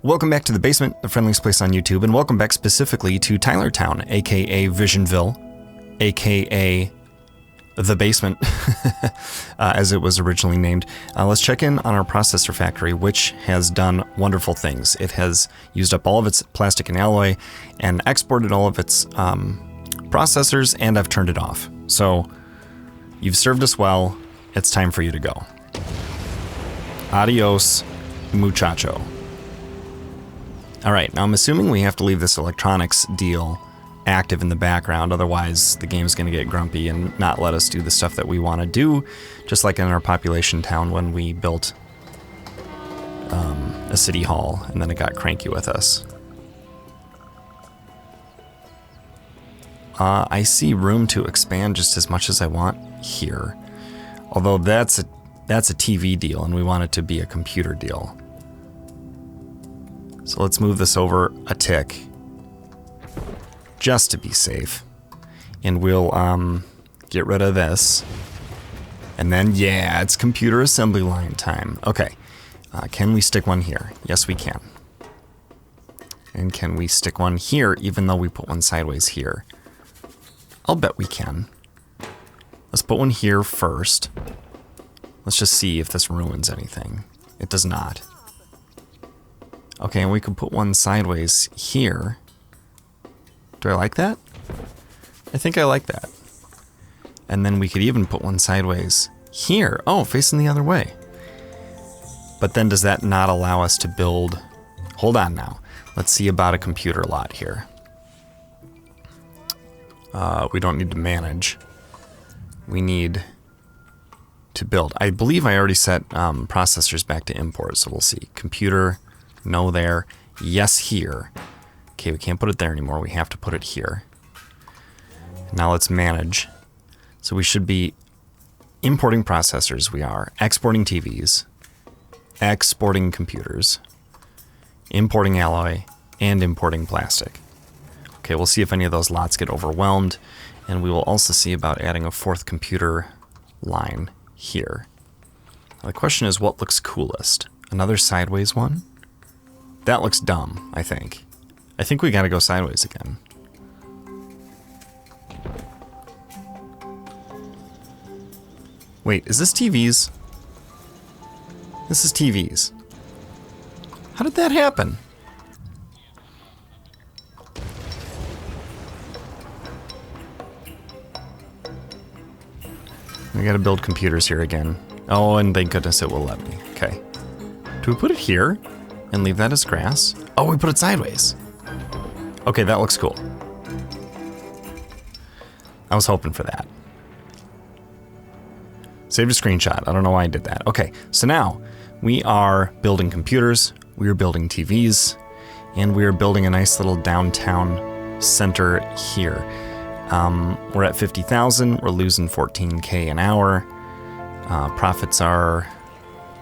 Welcome back to The Basement, the friendliest place on YouTube, and welcome back specifically to Tylertown, aka Visionville, aka The Basement, as it was originally named. Let's check in on our processor factory, which has done wonderful things. It has used up all of its plastic and alloy and exported all of its processors, and I've turned it off. So, you've served us well. It's time for you to go. Adios, muchacho. All right, now I'm assuming we have to leave this electronics deal active in the background, otherwise the game's going to get grumpy and not let us do the stuff that we want to do, just like in our population town when we built a city hall and then it got cranky with us. I see room to expand just as much as I want here, although that's a TV deal and we want it to be a computer deal. So let's move this over a tick, just to be safe. And we'll get rid of this. And then, yeah, it's computer assembly line time. Okay, can we stick one here? Yes, we can. And can we stick one here, even though we put one sideways here? I'll bet we can. Let's put one here first. Let's just see if this ruins anything. It does not. Okay, and we could put one sideways here. Do I like that? I think I like that. And then we could even put one sideways here. Oh, facing the other way. But then does that not allow us to build... Hold on now. Let's see about a computer lot here. We don't need to manage. We need to build. I believe I already set processors back to import, so we'll see. Computer... No there. Yes here. Okay, we can't put it there anymore. We have to put it here. Now let's manage. So we should be importing processors. We are exporting TVs, exporting computers, importing alloy, and importing plastic. Okay, we'll see if any of those lots get overwhelmed. And we will also see about adding a fourth computer line here. Now the question is, what looks coolest? Another sideways one? That looks dumb, I think. I think we gotta go sideways again. Wait, is this TVs? This is TVs. How did that happen? We gotta build computers here again. Oh, and thank goodness it will let me. Okay. Do we put it here? And leave that as grass? Oh, we put it sideways. Okay, that looks cool. I was hoping for that. Saved a screenshot. I don't know why I did that. Okay, so now we are building computers, we are building TVs, and we are building a nice little downtown center here. We're at 50,000. We're losing 14K an hour. Profits are...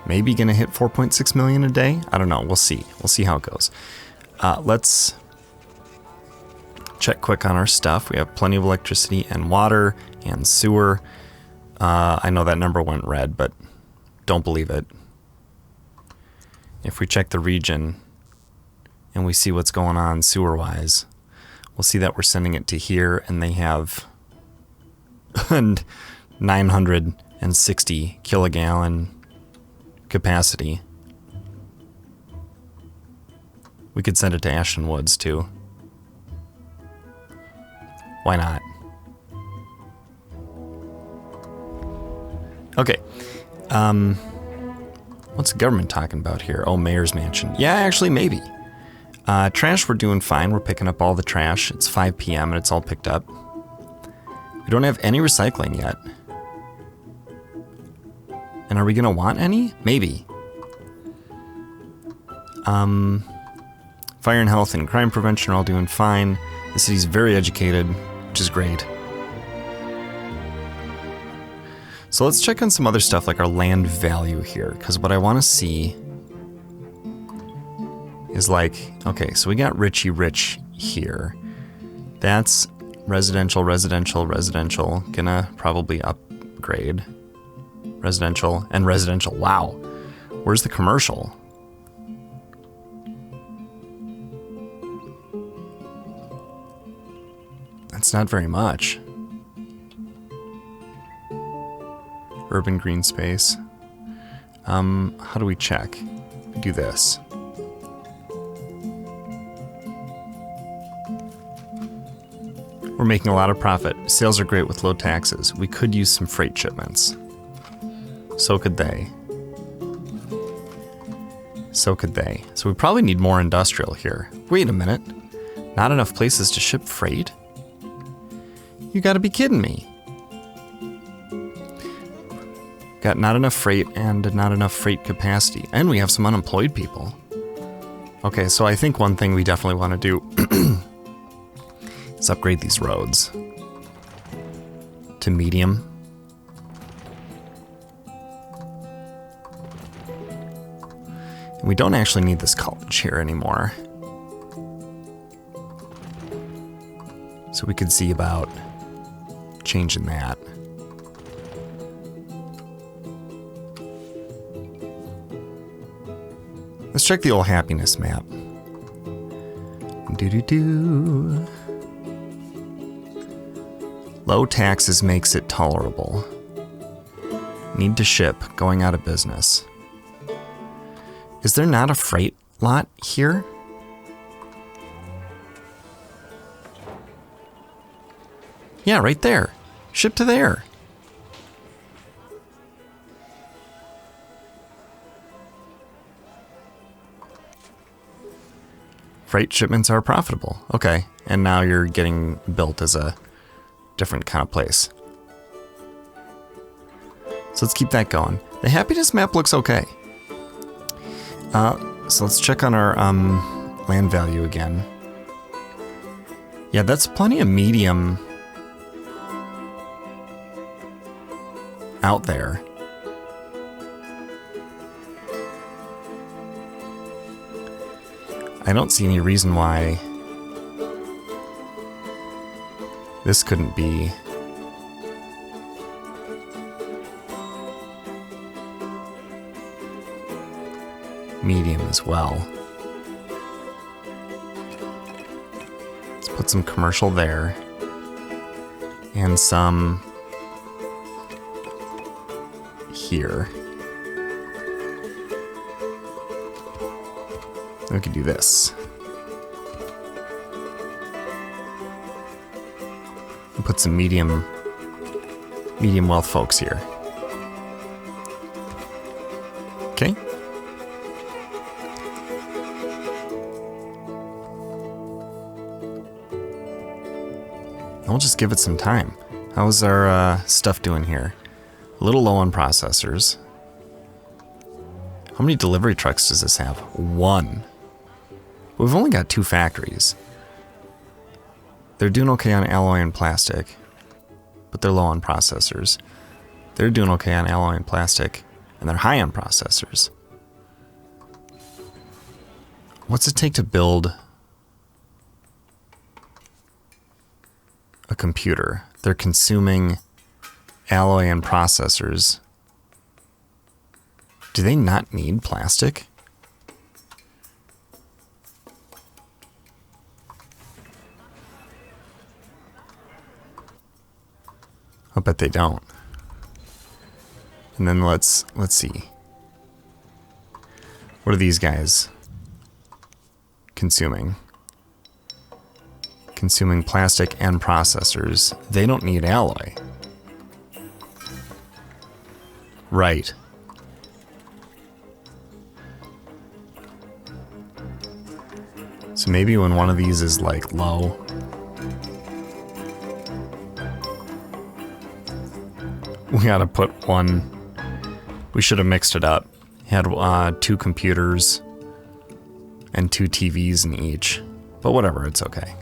maybe gonna hit 4.6 million a day? I don't know, we'll see. We'll see how it goes. Let's check quick on our stuff. We have plenty of electricity and water and sewer. I know that number went red, but don't believe it. If we check the region and we see what's going on sewer-wise, we'll see that we're sending it to here and they have 960 kilogallon capacity. We could send it to Ashton Woods too. Why not? Okay. What's the government talking about here? Oh, Mayor's Mansion. Yeah, actually, maybe. Trash, we're doing fine. We're picking up all the trash. It's 5 p.m. and it's all picked up. We don't have any recycling yet. And are we going to want any? Maybe. Fire and health and crime prevention are all doing fine. The city's very educated, which is great. So let's check on some other stuff like our land value here, because what I want to see is like, okay, so we got Richie Rich here. That's residential, residential, residential. Gonna probably upgrade. Residential and residential. Wow. Where's the commercial? It's not very much. Urban green space. How do we check? We do this. We're making a lot of profit. Sales are great with low taxes. We could use some freight shipments. So could they. So could they. So we probably need more industrial here. Wait a minute. Not enough places to ship freight? You gotta be kidding me. Got not enough freight and not enough freight capacity. And we have some unemployed people. Okay, so I think one thing we definitely want to do is upgrade these roads to medium. And we don't actually need this college here anymore. So we could see about changing that. Let's check the old happiness map. Doo-doo-doo. Low taxes makes it tolerable. Need to ship, going out of business. Is there not a freight lot here? Yeah, right there. Ship to there. Freight shipments are profitable. Okay, and now you're getting built as a different kind of place. So let's keep that going. The happiness map looks okay. So let's check on our land value again. Yeah, that's plenty of medium out there. I don't see any reason why this couldn't be medium as well. Let's put some commercial there and some here. We could do this. And put some medium wealth folks here. Okay. We'll just give it some time. How's our stuff doing here? A little low on processors. How many delivery trucks does this have? 1. We've only got 2 factories. They're doing okay on alloy and plastic, but they're low on processors. They're doing okay on alloy and plastic, and they're high on processors. What's it take to build a computer? They're consuming alloy and processors. Do they not need plastic? I bet they don't. And then let's see. What are these guys consuming? Consuming plastic and processors. They don't need alloy. Right. So maybe when one of these is like low, we gotta put one. We should have mixed it up. Had 2 computers and 2 TVs in each, but whatever, it's okay.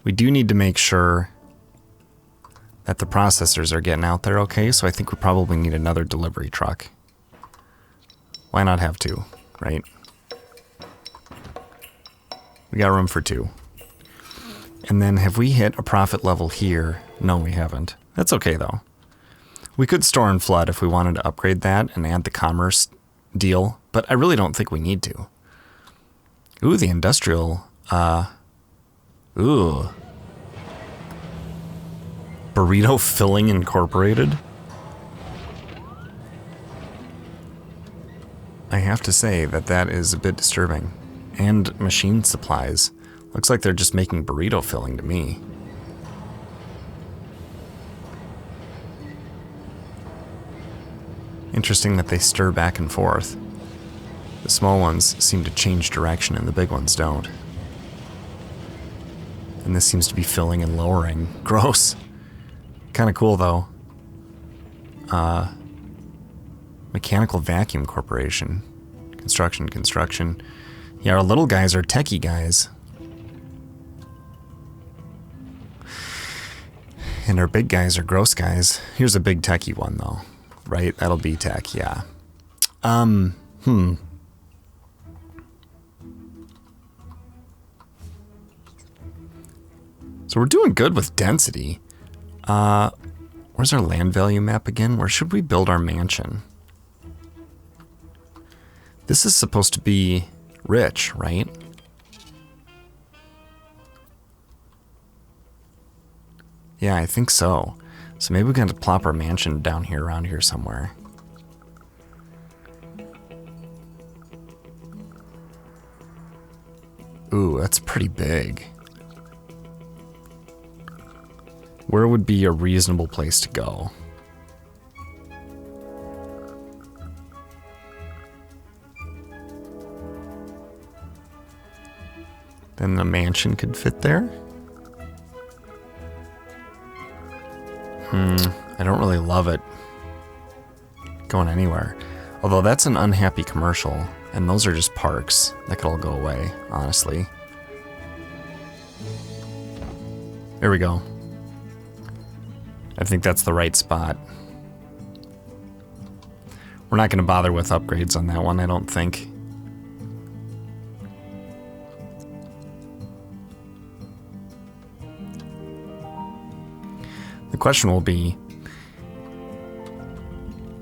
We do need to make sure that the processors are getting out there okay, so I think we probably need another delivery truck. Why not have 2, right? We got room for 2. And then have we hit a profit level here? No, we haven't. That's okay though. We could store and flood if we wanted to upgrade that and add the commerce deal, but I really don't think we need to. Ooh, the industrial, ooh. Burrito Filling Incorporated? I have to say that that is a bit disturbing. And machine supplies. Looks like they're just making burrito filling to me. Interesting that they stir back and forth. The small ones seem to change direction and the big ones don't. And this seems to be filling and lowering. Gross. Kind of cool though. Mechanical Vacuum Corporation. Construction. Yeah, our little guys are techie guys. And our big guys are gross guys. Here's a big techie one though. Right? That'll be tech, yeah. So we're doing good with density. Where's our land value map again? Where should we build our mansion? This is supposed to be rich, right? Yeah, I think so. So maybe we're going to plop our mansion down here, around here somewhere. Ooh, that's pretty big. Where would be a reasonable place to go? Then the mansion could fit there? I don't really love it going anywhere. Although that's an unhappy commercial, and those are just parks. That could all go away, honestly. There we go. I think that's the right spot. We're not going to bother with upgrades on that one, I don't think. The question will be,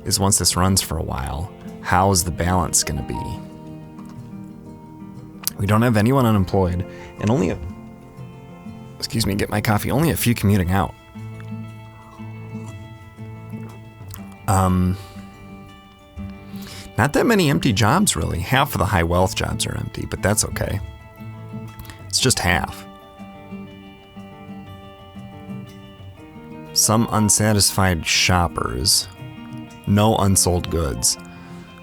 is once this runs for a while, how is the balance going to be? We don't have anyone unemployed, and only excuse me, get my coffee, only a few commuting out. Not that many empty jobs, really. Half of the high wealth jobs are empty, but that's okay. It's just half. Some unsatisfied shoppers. No unsold goods.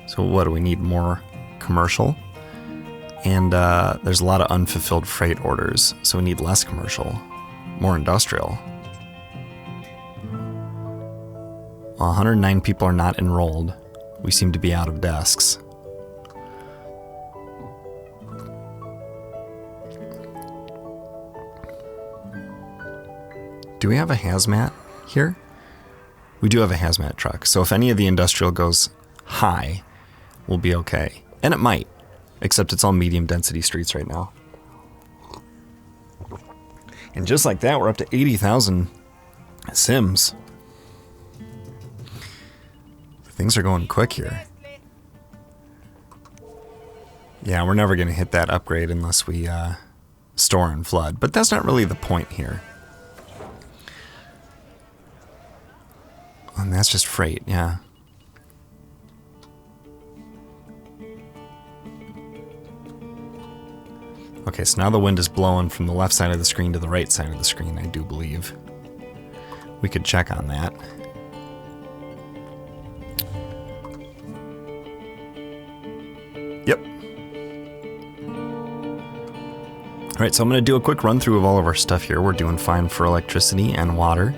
So what do we need? More commercial? And there's a lot of unfulfilled freight orders, so we need less commercial. More industrial. 109 people are not enrolled. We seem to be out of desks. Do we have a hazmat here? We do have a hazmat truck, so if any of the industrial goes high, we'll be okay. And it might, except it's all medium density streets right now. And just like that, we're up to 80,000 Sims. Things are going quick here. Yeah, we're never going to hit that upgrade unless we store and flood, but that's not really the point here. And that's just freight, yeah. Okay, so now the wind is blowing from the left side of the screen to the right side of the screen, I do believe. We could check on that. Yep. All right, so I'm going to do a quick run through of all of our stuff here. We're doing fine for electricity and water.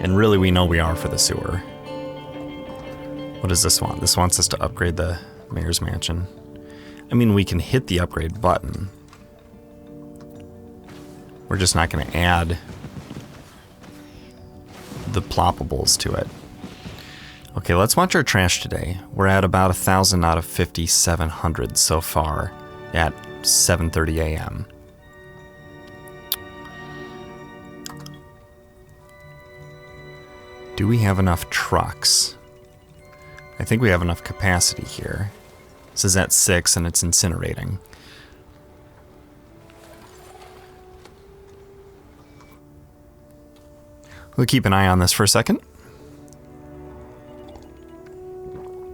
And really, we know we are for the sewer. What does this want? This wants us to upgrade the mayor's mansion. I mean, we can hit the upgrade button. We're just not going to add the ploppables to it. Okay, let's watch our trash today. We're at about 1,000 out of 5,700 so far at 7:30 a.m. Do we have enough trucks? I think we have enough capacity here. This is at 6 and it's incinerating. We'll keep an eye on this for a second.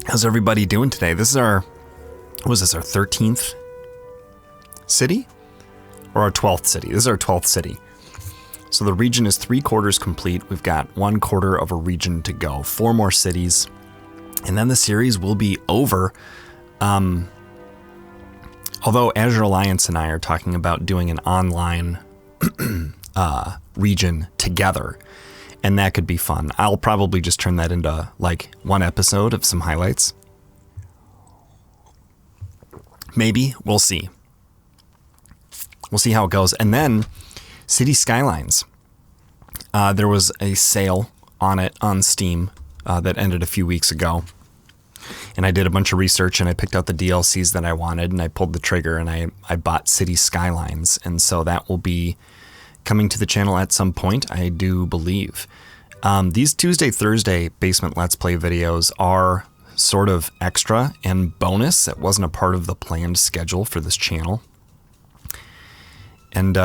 How's everybody doing today? This is our, what was this, our 13th city? Or our 12th city? This is our 12th city. So the region is 3/4 complete. We've got 1/4 of a region to go. 4 more cities. And then the series will be over. Although Azure Alliance and I are talking about doing an online region together. And that could be fun. I'll probably just turn that into like one episode of some highlights. Maybe. We'll see. We'll see how it goes. And then City Skylines. There was a sale on it on Steam that ended a few weeks ago. And I did a bunch of research and I picked out the DLCs that I wanted and I pulled the trigger and I bought City Skylines. And so that will be coming to the channel at some point, I do believe. These Tuesday, Thursday Basement Let's Play videos are sort of extra and bonus. It wasn't a part of the planned schedule for this channel. And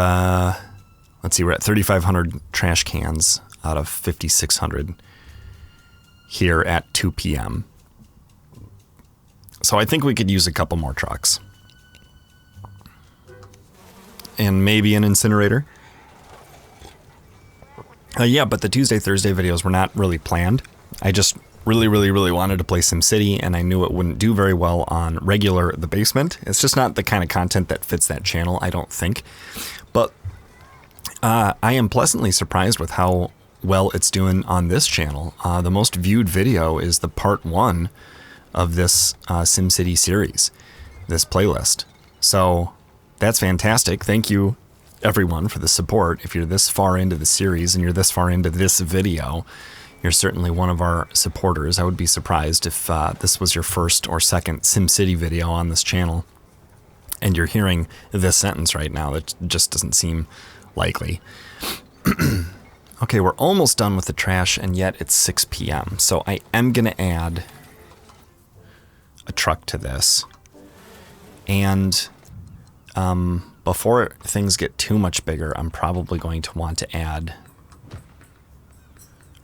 let's see, we're at 3,500 trash cans out of 5,600 here at 2 p.m. So I think we could use a couple more trucks. And maybe an incinerator. Yeah, but the Tuesday, Thursday videos were not really planned. I just really wanted to play SimCity, and I knew it wouldn't do very well on regular The Basement. It's just not the kind of content that fits that channel, I don't think. But I am pleasantly surprised with how well it's doing on this channel. The most viewed video is the part 1 of this SimCity series, this playlist. So that's fantastic. Thank you, everyone, for the support. If you're this far into the series and you're this far into this video, you're certainly one of our supporters. I would be surprised if this was your first or second SimCity video on this channel and you're hearing this sentence right now. That just doesn't seem likely. Okay, we're almost done with the trash, and yet it's 6 p.m. So I am going to add a truck to this. And before things get too much bigger, I'm probably going to want to add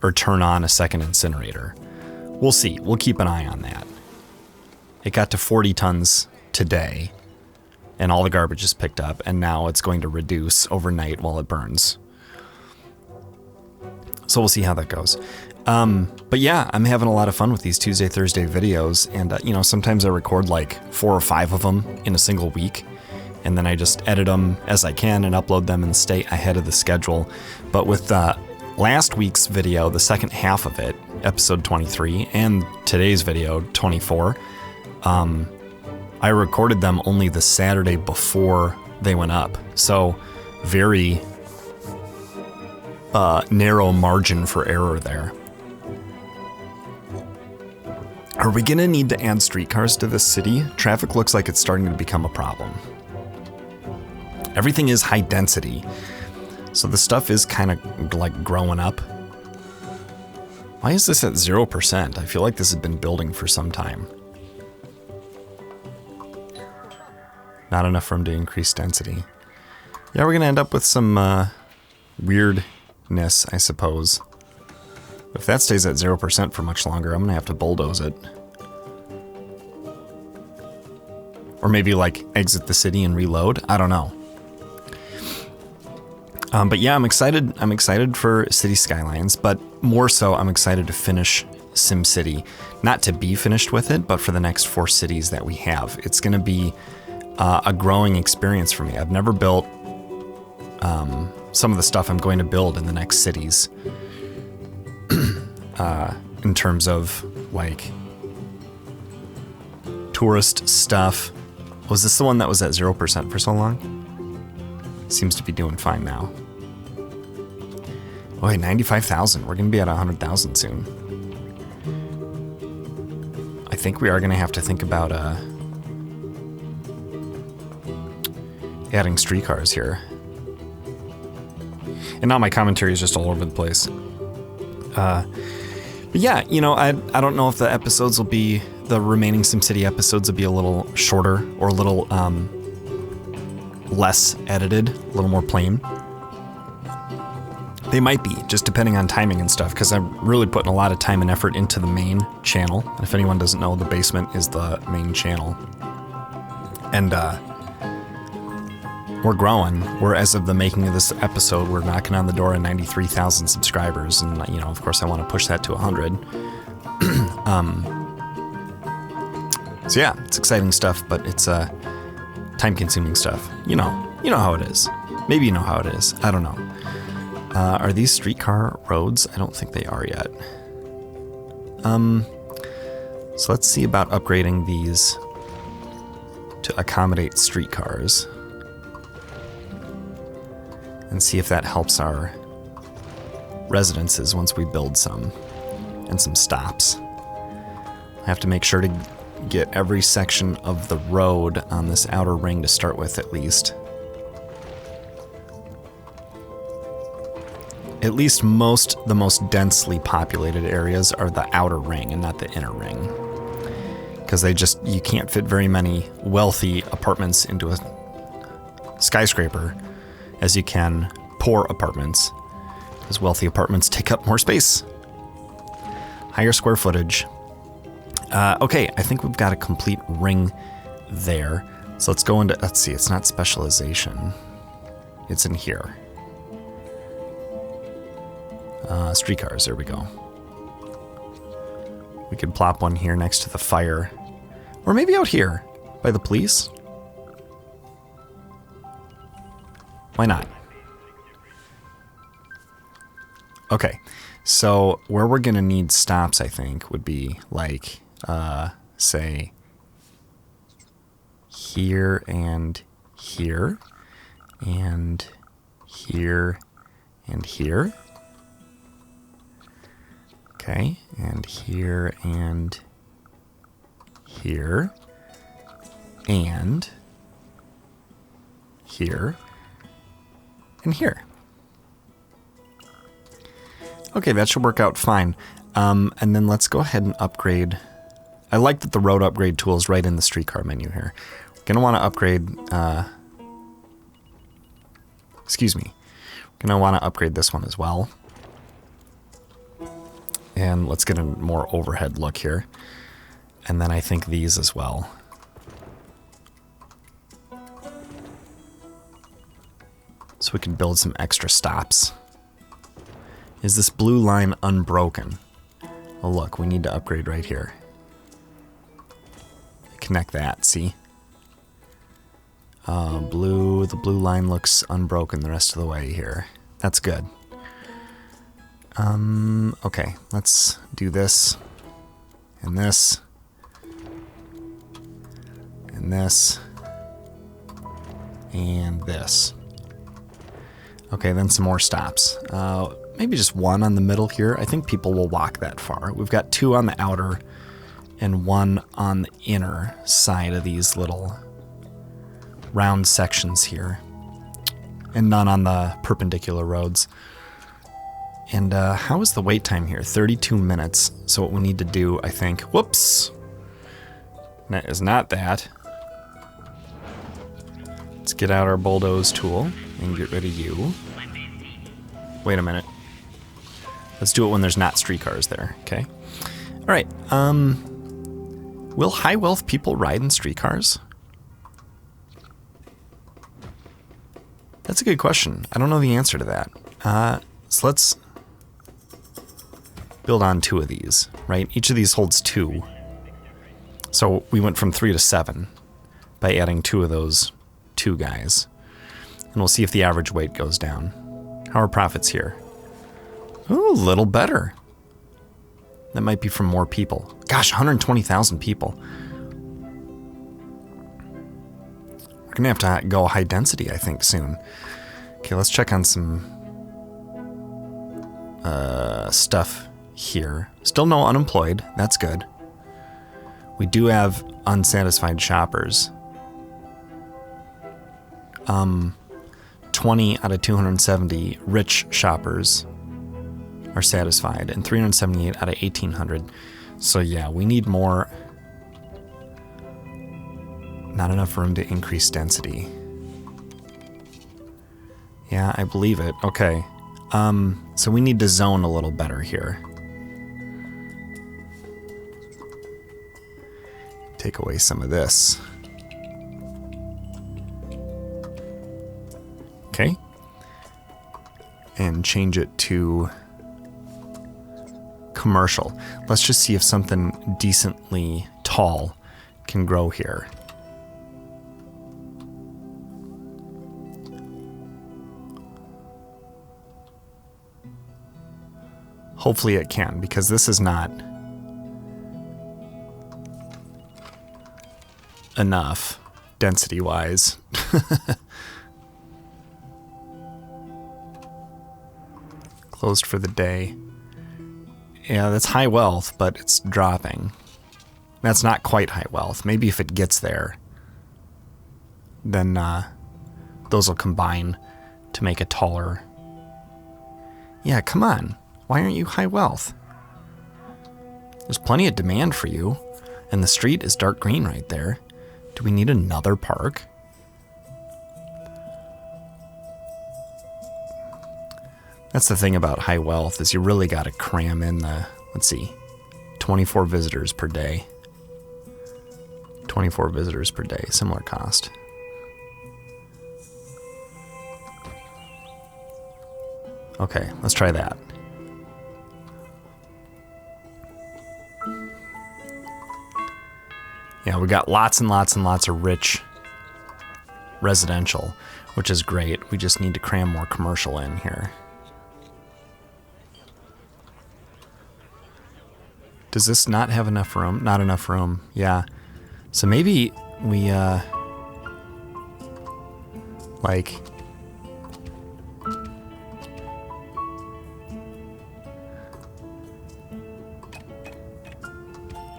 or turn on a second incinerator. We'll see. We'll keep an eye on that. It got to 40 tons today, and all the garbage is picked up, and now it's going to reduce overnight while it burns. So we'll see how that goes. But yeah, I'm having a lot of fun with these Tuesday, Thursday videos, and you know, sometimes I record like 4 or 5 of them in a single week, and then I just edit them as I can and upload them and stay ahead of the schedule. But with last week's video, the second half of it, episode 23, and today's video, 24, I recorded them only the Saturday before they went up. So very narrow margin for error there. Are we gonna need to add streetcars to this city? Traffic looks like it's starting to become a problem. Everything is high density, so the stuff is kind of like growing up. Why is this at 0%? I feel like this has been building for some time. Not enough room to increase density. Yeah, we're gonna end up with some weirdness, I suppose. If that stays at 0% for much longer, I'm gonna have to bulldoze it. Or maybe like exit the city and reload. I don't know. But yeah, I'm excited. I'm excited for City Skylines, but more so, I'm excited to finish SimCity. Not to be finished with it, but for the next 4 cities that we have. It's gonna be a growing experience for me. I've never built some of the stuff I'm going to build in the next cities. In terms of like tourist stuff. Was this the one that was at 0% for so long? Seems to be doing fine now. Oh, wait, 95,000. We're going to be at 100,000 soon. I think we are going to have to think about adding streetcars here. And now my commentary is just all over the place. But yeah, you know, I don't know if the episodes will be, the remaining SimCity episodes will be a little shorter or a little less edited, a little more plain. They might be, just depending on timing and stuff, because I'm really putting a lot of time and effort into the main channel. If anyone doesn't know, the basement is the main channel. And we're growing. We're, as of the making of this episode, we're knocking on the door of 93,000 subscribers. And, you know, of course, I want to push that to 100. So yeah, it's exciting stuff, but it's time-consuming stuff. You know how it is. Maybe you know how it is. I don't know. Are these streetcar roads? I don't think they are yet. So let's see about upgrading these to accommodate streetcars. And see if that helps our residences once we build some. And some stops. I have to make sure to get every section of the road on this outer ring to start with, at least. At least the most densely populated areas are the outer ring and not the inner ring. Because you can't fit very many wealthy apartments into a skyscraper as you can poor apartments. Because wealthy apartments take up more space. Higher square footage. Okay, I think we've got a complete ring there. So let's go into, let's see, it's not specialization. It's in here. Streetcars, there we go. We could plop one here next to the fire. Or maybe out here, by the police. Why not? Okay, so where we're gonna need stops, I think, would be like, say, here and here, and here and here. Okay, and here and here, and here and here. Okay, that should work out fine. And then let's go ahead and upgrade. I like that the road upgrade tool is right in the streetcar menu here. We're gonna want to upgrade, excuse me. We're gonna want to upgrade this one as well. And let's get a more overhead look here. And then I think these as well. So we can build some extra stops. Is this blue line unbroken? Oh look, we need to upgrade right here. Connect that, see? The blue line looks unbroken the rest of the way here. That's good. Okay, let's do this, and this, and this, and this. Okay, then some more stops. Maybe just one on the middle here. I think people will walk that far. We've got 2 on the outer and 1 on the inner side of these little round sections here, and none on the perpendicular roads. And how is the wait time here? 32 minutes. So what we need to do, I think, whoops, that is not that. Let's get out our bulldoze tool and get rid of you. Wait a minute. Let's do it when there's not streetcars there, okay? All right, will high wealth people ride in streetcars? That's a good question. I don't know the answer to that. So let's build on 2 of these, right? Each of these holds 2. So we went from 3 to 7 by adding 2 of those 2 guys. And we'll see if the average weight goes down. How are profits here? Ooh, a little better. That might be from more people. Gosh, 120,000 people. We're gonna have to go high density, I think, soon. Okay, let's check on some stuff here. Still no unemployed. That's good. We do have unsatisfied shoppers. 20 out of 270 rich shoppers are satisfied, and 378 out of 1,800. So yeah, we need more. Not enough room to increase density. Yeah, I believe it. Okay. So we need to zone a little better here. Take away some of this. Okay. And change it to commercial. Let's just see if something decently tall can grow here. Hopefully it can, because this is not enough density-wise. Closed for the day. Yeah, that's high wealth, but it's dropping. That's not quite high wealth. Maybe if it gets there, then those will combine to make a taller... Yeah, come on. Why aren't you high wealth? There's plenty of demand for you, and the street is dark green right there. Do we need another park? That's the thing about high wealth, is you really got to cram in the, let's see, 24 visitors per day. 24 visitors per day, similar cost. Okay, let's try that. Yeah, we got lots and lots and lots of rich residential, which is great. We just need to cram more commercial in here. Does this not have enough room? Not enough room, yeah. So maybe we, like...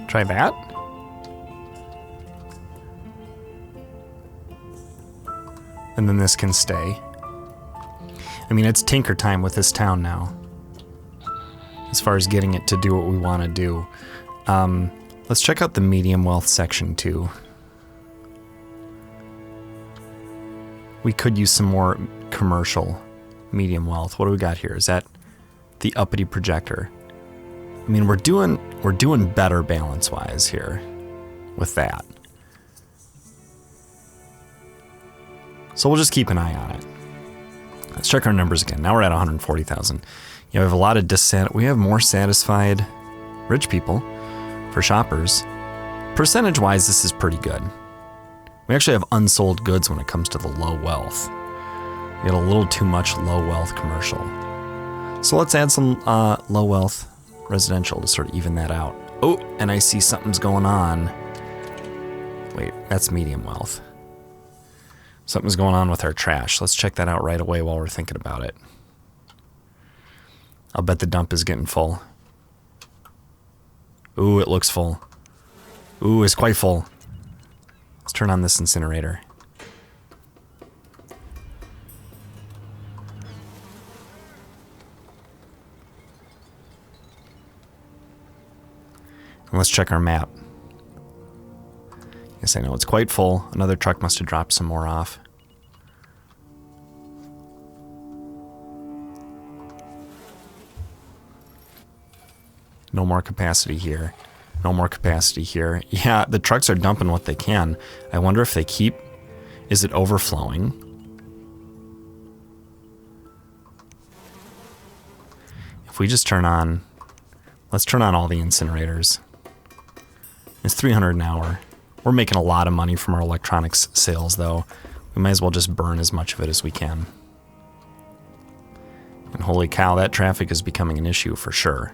Try that? And then this can stay. I mean, it's tinker time with this town now, as far as getting it to do what we want to do. Let's check out the medium wealth section too. We could use some more commercial medium wealth. What do we got here? Is that the uppity projector? I mean, we're doing better balance-wise here with that. So we'll just keep an eye on it. Let's check our numbers again. Now we're at 140,000. You know, we have a lot of we have more satisfied rich people for shoppers. Percentage-wise, this is pretty good. We actually have unsold goods when it comes to the low wealth. We got a little too much low wealth commercial. So let's add some low wealth residential to sort of even that out. Oh, and I see something's going on. Wait, that's medium wealth. Something's going on with our trash. Let's check that out right away while we're thinking about it. I'll bet the dump is getting full. Ooh, it looks full. Ooh, it's quite full. Let's turn on this incinerator. And let's check our map. Yes, I know it's quite full. Another truck must have dropped some more off. No more capacity here. No more capacity here. Yeah, the trucks are dumping what they can. I wonder if they keep... Is it overflowing? If we just turn on... Let's turn on all the incinerators. It's 300 an hour. We're making a lot of money from our electronics sales, though. We might as well just burn as much of it as we can. And holy cow, that traffic is becoming an issue for sure.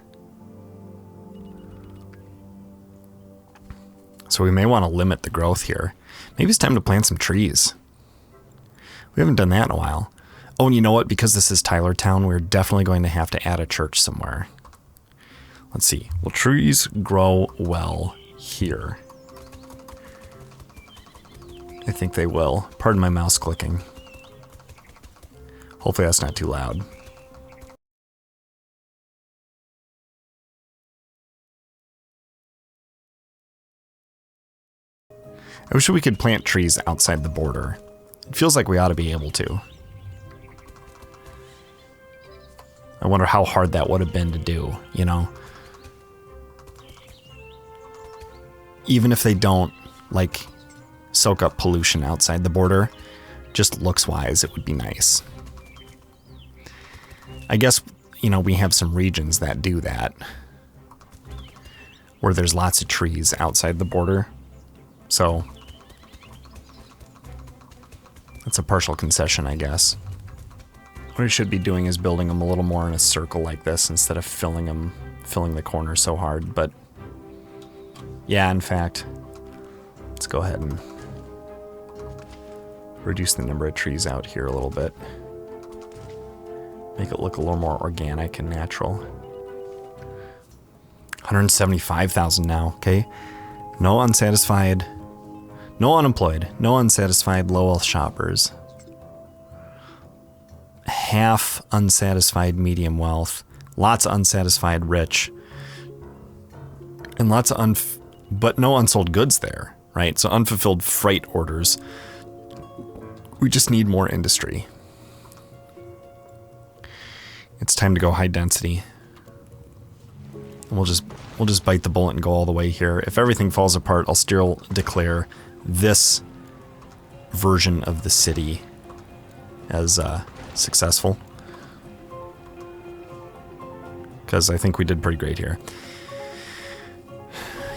So we may want to limit the growth here. Maybe it's time to plant some trees. We haven't done that in a while. Oh, and you know what? Because this is Tylertown, we're definitely going to have to add a church somewhere. Let's see. Will trees grow well here? I think they will. Pardon my mouse clicking. Hopefully that's not too loud. I wish we could plant trees outside the border. It feels like we ought to be able to. I wonder how hard that would have been to do, you know? Even if they don't, like, soak up pollution outside the border, just looks-wise, it would be nice. I guess, you know, we have some regions that do that, where there's lots of trees outside the border, so that's a partial concession, I guess. What we should be doing is building them a little more in a circle like this instead of filling the corners so hard, but yeah, in fact, let's go ahead and reduce the number of trees out here a little bit. Make it look a little more organic and natural. 175,000 now, okay? No unsatisfied, no unemployed, no unsatisfied low wealth shoppers. Half unsatisfied medium wealth, lots of unsatisfied rich, and lots of but no unsold goods there, right? So unfulfilled freight orders. We just need more industry. It's time to go high density. And we'll just bite the bullet and go all the way here. If everything falls apart, I'll still declare this version of the city as successful. Because I think we did pretty great here.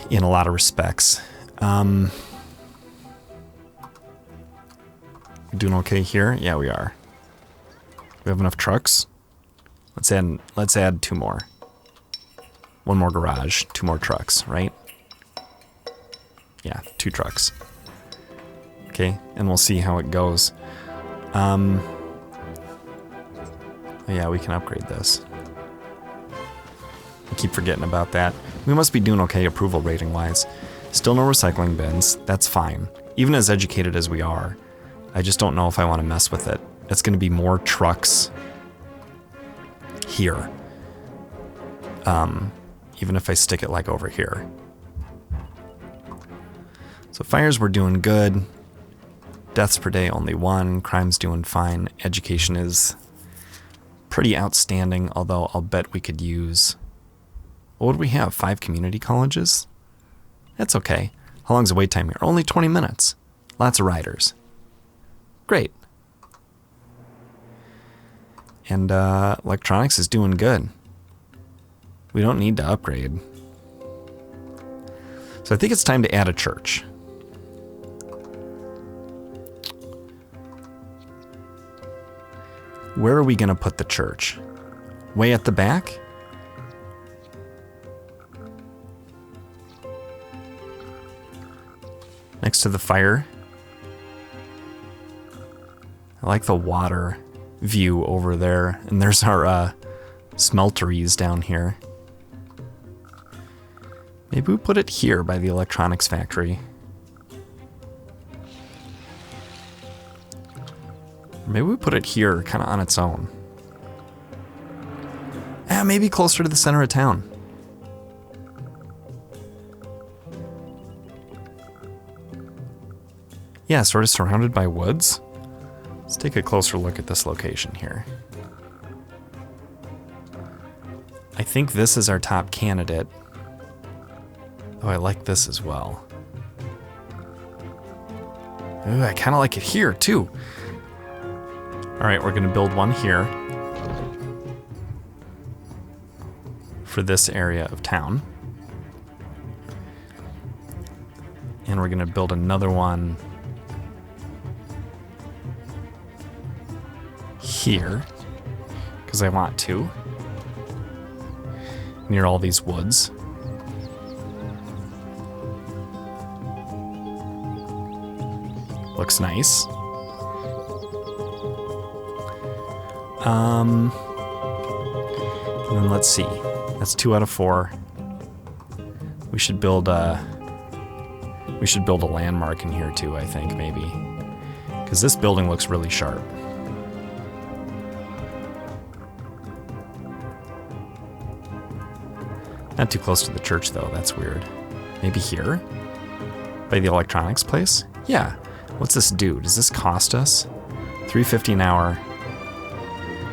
In a lot of respects. We're doing okay here? Yeah, we are. We have enough trucks? Let's add 2 more. 1 more garage, 2 more trucks, right? Yeah, 2 trucks. Okay, and we'll see how it goes. Yeah, we can upgrade this. I keep forgetting about that. We must be doing okay approval rating wise. Still no recycling bins. That's fine. Even as educated as we are, I just don't know if I want to mess with it. It's going to be more trucks here. Even if I stick it like over here. So fires we're doing good. Deaths per day only 1. Crime's doing fine. Education is pretty outstanding, although I'll bet we could use... What would we have? 5 community colleges? That's okay. How long's the wait time here? Only 20 minutes. Lots of riders. Great. And electronics is doing good. We don't need to upgrade. So I think it's time to add a church. Where are we going to put the church? Way at the back? Next to the fire? I like the water view over there. And there's our smelteries down here. Maybe we put it here by the electronics factory. Maybe we put it here, kind of on its own. Maybe closer to the center of town. Yeah, sort of surrounded by woods. Let's take a closer look at this location here. I think this is our top candidate. Oh, I like this as well. Ooh, I kind of like it here, too. All right, we're going to build one here for this area of town. And we're going to build another one here, because I want to, near all these woods. Looks nice. And then let's see. That's 2 out of 4. We should build a landmark in here too, I think, maybe. Because this building looks really sharp. Not too close to the church though, that's weird. Maybe here? By the electronics place? Yeah. What's this do? Does this cost us? $3.50 an hour.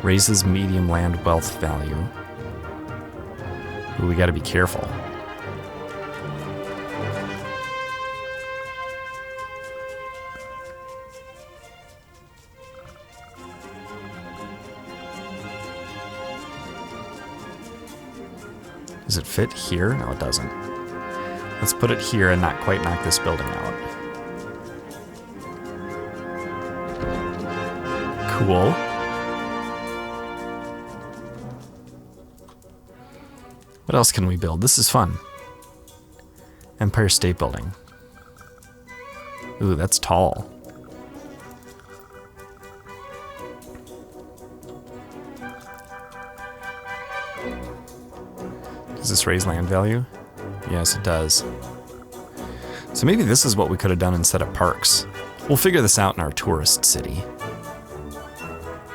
Raises medium land wealth value. Ooh, we gotta be careful. Does it fit here? No, it doesn't. Let's put it here and not quite knock this building out. Cool. What else can we build? This is fun. Empire State Building. Ooh, that's tall. Does this raise land value? Yes, it does. So maybe this is what we could have done instead of parks. We'll figure this out in our tourist city.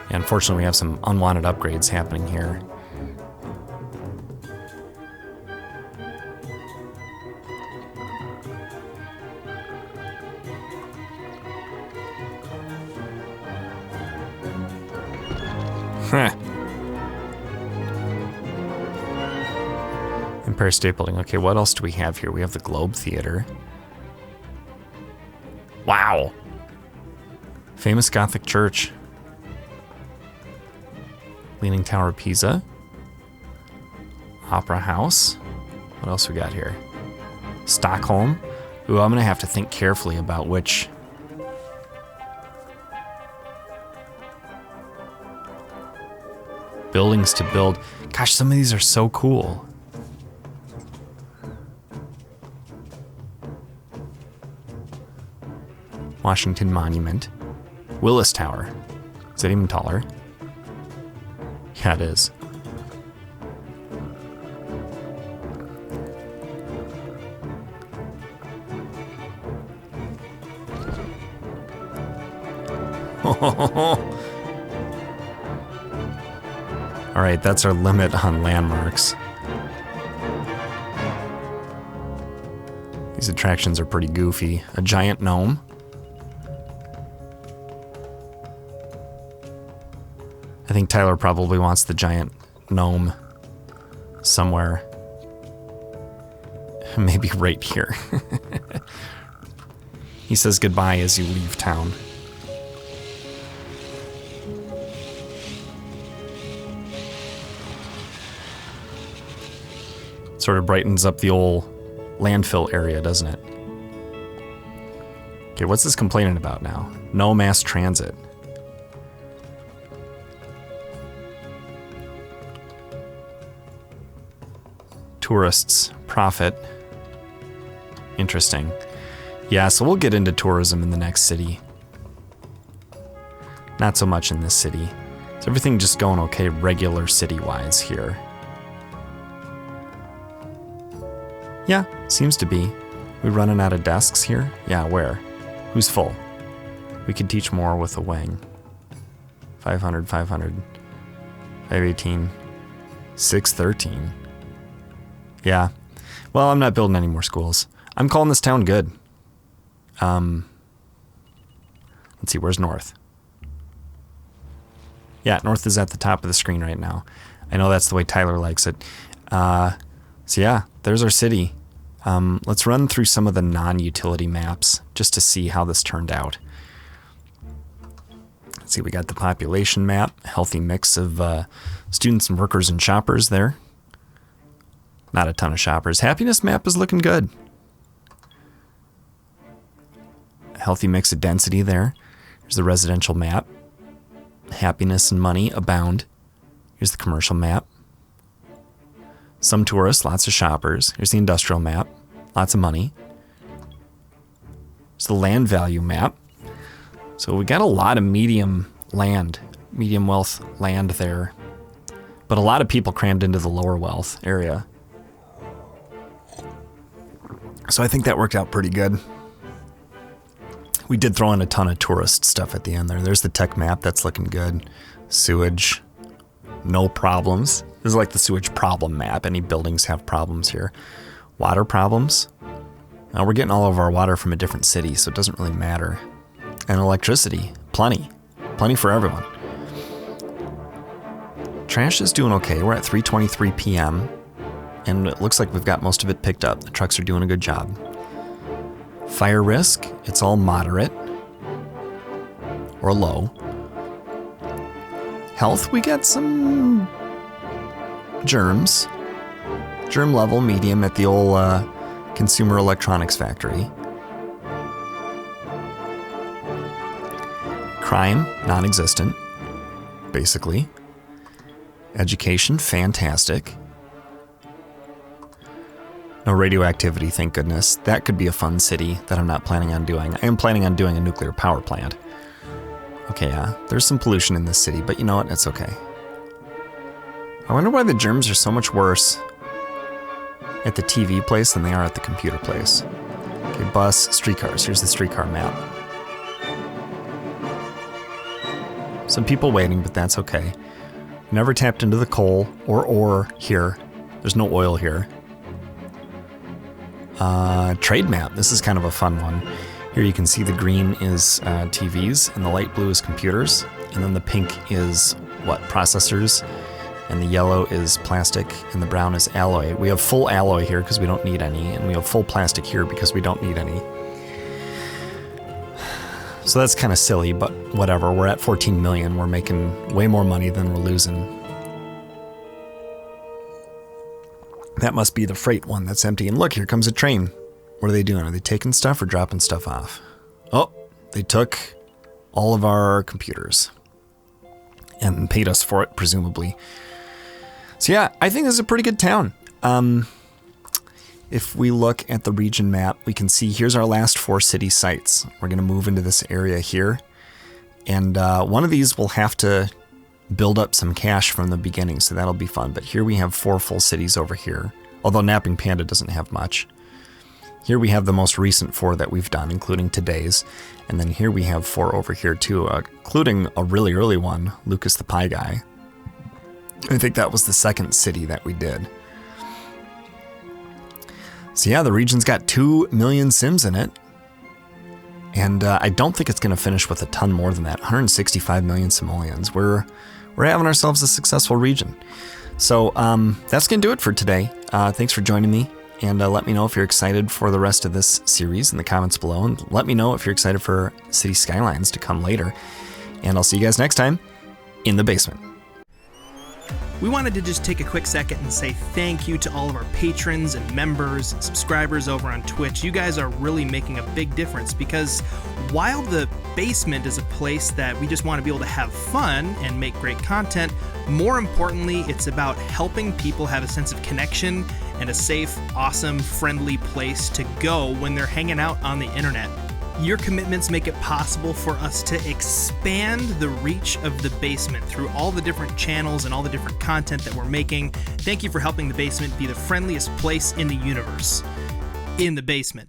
Yeah, unfortunately, we have some unwanted upgrades happening here. Huh. Empire State Building. Okay, what else do we have here? We have the Globe Theater. Wow. Famous Gothic church. Leaning Tower of Pisa. Opera House. What else we got here? Stockholm. Ooh, I'm gonna have to think carefully about which. Buildings to build. Gosh, some of these are so cool. Washington Monument. Willis Tower. Is that even taller? Yeah, it is. All right, that's our limit on landmarks. These attractions are pretty goofy. A giant gnome. I think Tyler probably wants the giant gnome somewhere. Maybe right here. He says goodbye as you leave town. Sort of brightens up the old landfill area, doesn't it? Okay, what's this complaining about now? No mass transit. Tourists, profit. Interesting. Yeah, so we'll get into tourism in the next city. Not so much in this city. Is everything just going okay regular city-wise here? Yeah, seems to be. We running out of desks here? Yeah, where? Who's full? We could teach more with a wing. 500, 500, 518, 613. Yeah. Well, I'm not building any more schools. I'm calling this town good. Let's see, where's North? Yeah, North is at the top of the screen right now. I know that's the way Tyler likes it. So yeah, there's our city. Let's run through some of the non-utility maps just to see how this turned out. Let's see, we got the population map, healthy mix of students and workers and shoppers there. Not a ton of shoppers. Happiness map is looking good. A healthy mix of density there. Here's the residential map. Happiness and money abound. Here's the commercial map. Some tourists, lots of shoppers. Here's the industrial map. Lots of money. Here's the land value map. So we got a lot of medium wealth land there. But a lot of people crammed into the lower wealth area. So I think that worked out pretty good. We did throw in a ton of tourist stuff at the end there. There's the tech map, that's looking good. Sewage, no problems. This is like the sewage problem map. Any buildings have problems here. Water problems. Now we're getting all of our water from a different city, so it doesn't really matter. And electricity, plenty. Plenty for everyone. Trash is doing okay. We're at 3:23 p.m. and it looks like we've got most of it picked up. The trucks are doing a good job. Fire risk, it's all moderate or low. Health, we got some germs. Germ level, medium at the old consumer electronics factory. Crime, non-existent, basically. Education, fantastic. No radioactivity, thank goodness. That could be a fun city that I'm not planning on doing. I am planning on doing a nuclear power plant. Okay, yeah, there's some pollution in this city, but you know what? It's okay. I wonder why the germs are so much worse at the TV place than they are at the computer place. Okay, bus, streetcars. Here's the streetcar map. Some people waiting, but that's okay. Never tapped into the coal or ore here. There's no oil here. Trade map. This is kind of a fun one. Here you can see the green is TVs and the light blue is computers. And then the pink is what? Processors. And the yellow is plastic and the brown is alloy. We have full alloy here because we don't need any. And we have full plastic here because we don't need any. So that's kind of silly, but whatever. We're at 14 million. We're making way more money than we're losing. That must be the freight one that's empty. And look, here comes a train. What are they doing? Are they taking stuff or dropping stuff off? Oh, they took all of our computers and paid us for it, presumably. So yeah, I think this is a pretty good town. If we look at the region map, we can see here's our last 4 city sites. We're going to move into this area here. And one of these will have to build up some cash from the beginning, so that'll be fun. But here we have 4 full cities over here, although Napping Panda doesn't have much. Here we have the most recent 4 that we've done, including today's. And then here we have 4 over here too, including a really early one, Lucas the Pie Guy. I think that was the second city that we did. So yeah, the region's got 2 million Sims in it. And I don't think it's going to finish with a ton more than that. 165 million simoleons. We're having ourselves a successful region. So that's going to do it for today. Thanks for joining me. And let me know if you're excited for the rest of this series in the comments below. And let me know if you're excited for City Skylines to come later. And I'll see you guys next time in the basement. We wanted to just take a quick second and say thank you to all of our patrons and members and subscribers over on Twitch. You guys are really making a big difference because while the basement is a place that we just want to be able to have fun and make great content, more importantly, it's about helping people have a sense of connection and a safe, awesome, friendly place to go when they're hanging out on the internet. Your commitments make it possible for us to expand the reach of the basement through all the different channels and all the different content that we're making. Thank you for helping the basement be the friendliest place in the universe. In the basement.